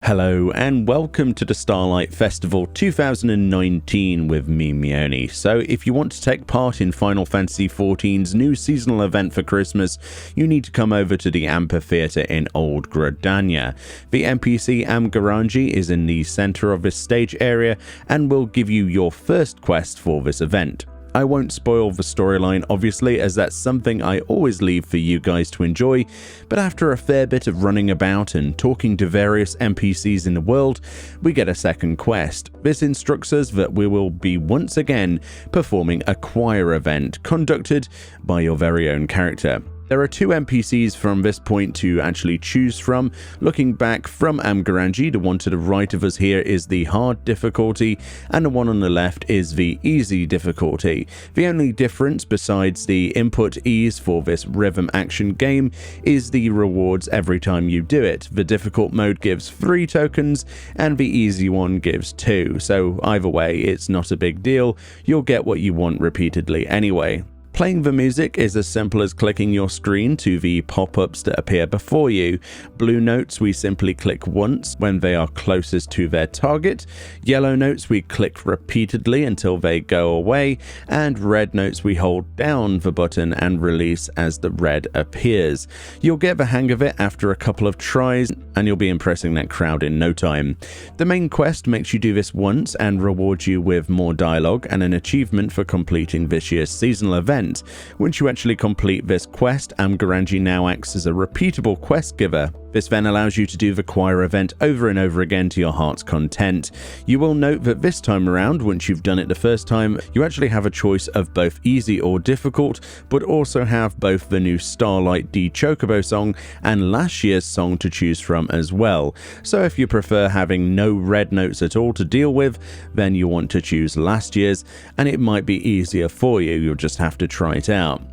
Hello and welcome to the Starlight Festival 2019 with me, Meoni. So if you want to take part in Final Fantasy XIV's new seasonal event for Christmas, you need to come over to the Amphitheatre in Old Gridania. The NPC Amgaranji is in the centre of this stage area and will give you your first quest for this event. I won't spoil the storyline obviously, as that's something I always leave for you guys to enjoy, but after a fair bit of running about and talking to various NPCs in the world, we get a second quest. This instructs us that we will be once again performing a choir event conducted by your very own character. There are two NPCs from this point to actually choose from. Looking back from Amgaranji, the one to the right of us here is the hard difficulty, and the one on the left is the easy difficulty. The only difference besides the input ease for this rhythm action game is the rewards every time you do it. The difficult mode gives 3 tokens and the easy one gives 2, so either way it's not a big deal, you'll get what you want repeatedly anyway. Playing the music is as simple as clicking your screen to the pop-ups that appear before you. Blue notes we simply click once when they are closest to their target, yellow notes we click repeatedly until they go away, and red notes we hold down the button and release as the red appears. You'll get the hang of it after a couple of tries and you'll be impressing that crowd in no time. The main quest makes you do this once and rewards you with more dialogue and an achievement for completing this year's seasonal event. Once you actually complete this quest, Amgaranji now acts as a repeatable quest giver. This then allows you to do the choir event over and over again to your heart's content. You will note that this time around, once you've done it the first time, you actually have a choice of both easy or difficult, but also have both the new Starlight Chocobo song and last year's song to choose from as well. So if you prefer having no red notes at all to deal with, then you want to choose last year's, and it might be easier for you, you'll just have to try it out.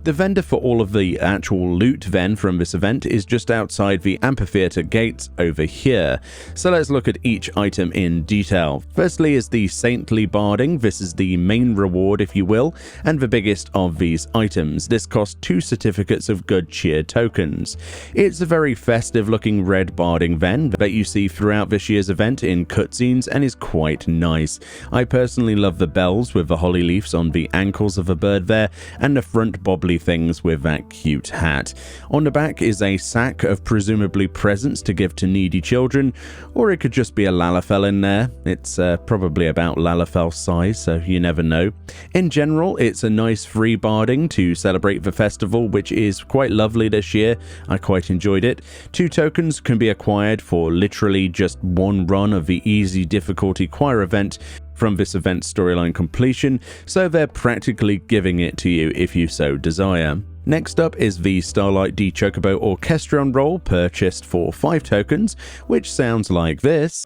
The vendor for all of the actual loot then from this event is just outside the amphitheatre gates over here. So let's look at each item in detail. Firstly is the Saintly Barding. This is the main reward if you will, and the biggest of these items. This costs 2 certificates of good cheer tokens. It's a very festive looking red barding then that you see throughout this year's event in cutscenes and is quite nice. I personally love the bells with the holly leaves on the ankles of a bird there and the front bobbly things with that cute hat. On the back is a sack of presumably presents to give to needy children, or it could just be a Lalafell in there. It's probably about Lalafell size, so you never know. In general, it's a nice free barding to celebrate the festival, which is quite lovely this year. I quite enjoyed it. 2 tokens can be acquired for literally just 1 run of the easy difficulty choir event from this event's storyline completion, so they're practically giving it to you if you so desire. Next up is the Starlight Chocobo Orchestra roll, purchased for 5 tokens, which sounds like this.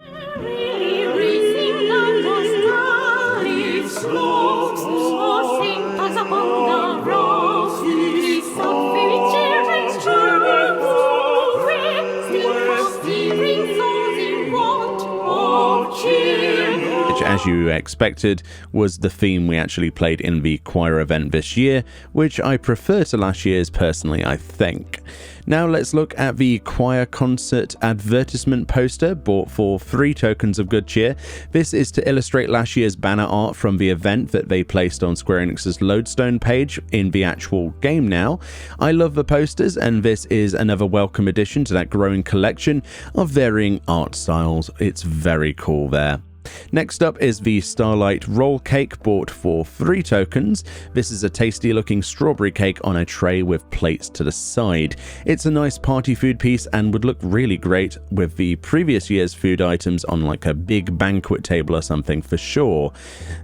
As you expected, was the theme we actually played in the choir event this year, which I prefer to last year's personally, I think. Now let's look at the choir concert advertisement poster, bought for 3 tokens of good cheer. This is to illustrate last year's banner art from the event that they placed on Square Enix's Lodestone page in the actual game now. I love the posters, and this is another welcome addition to that growing collection of varying art styles. It's very cool there. Next up is the Starlight Roll Cake, bought for 3 tokens. This is a tasty looking strawberry cake on a tray with plates to the side. It's a nice party food piece and would look really great with the previous year's food items on like a big banquet table or something for sure.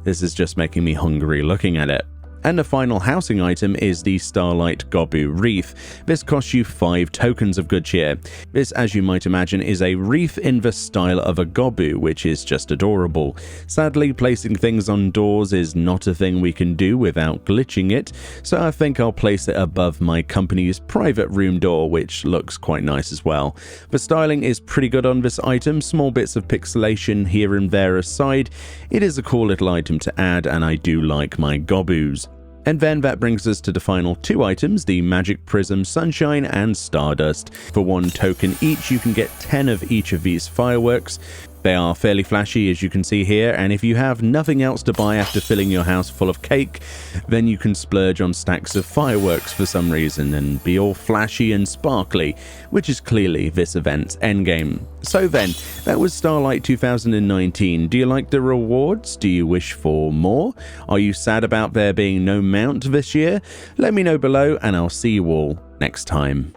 This is just making me hungry looking at it. And the final housing item is the Starlight Gobby Wreath. This costs you 5 tokens of good cheer. This, as you might imagine, is a wreath in the style of a Gobby, which is just adorable. Sadly, placing things on doors is not a thing we can do without glitching it, so I think I'll place it above my company's private room door, which looks quite nice as well. The styling is pretty good on this item, small bits of pixelation here and there aside. It is a cool little item to add, and I do like my Gobboos. And then that brings us to the final 2 items, the Magic Prism Sunshine and Stardust. For 1 token each, you can get 10 of each of these fireworks. They are fairly flashy, as you can see here, and if you have nothing else to buy after filling your house full of cake, then you can splurge on stacks of fireworks for some reason and be all flashy and sparkly, which is clearly this event's endgame. So then, that was Starlight 2019. Do you like the rewards? Do you wish for more? Are you sad about there being no mount this year? Let me know below, and I'll see you all next time.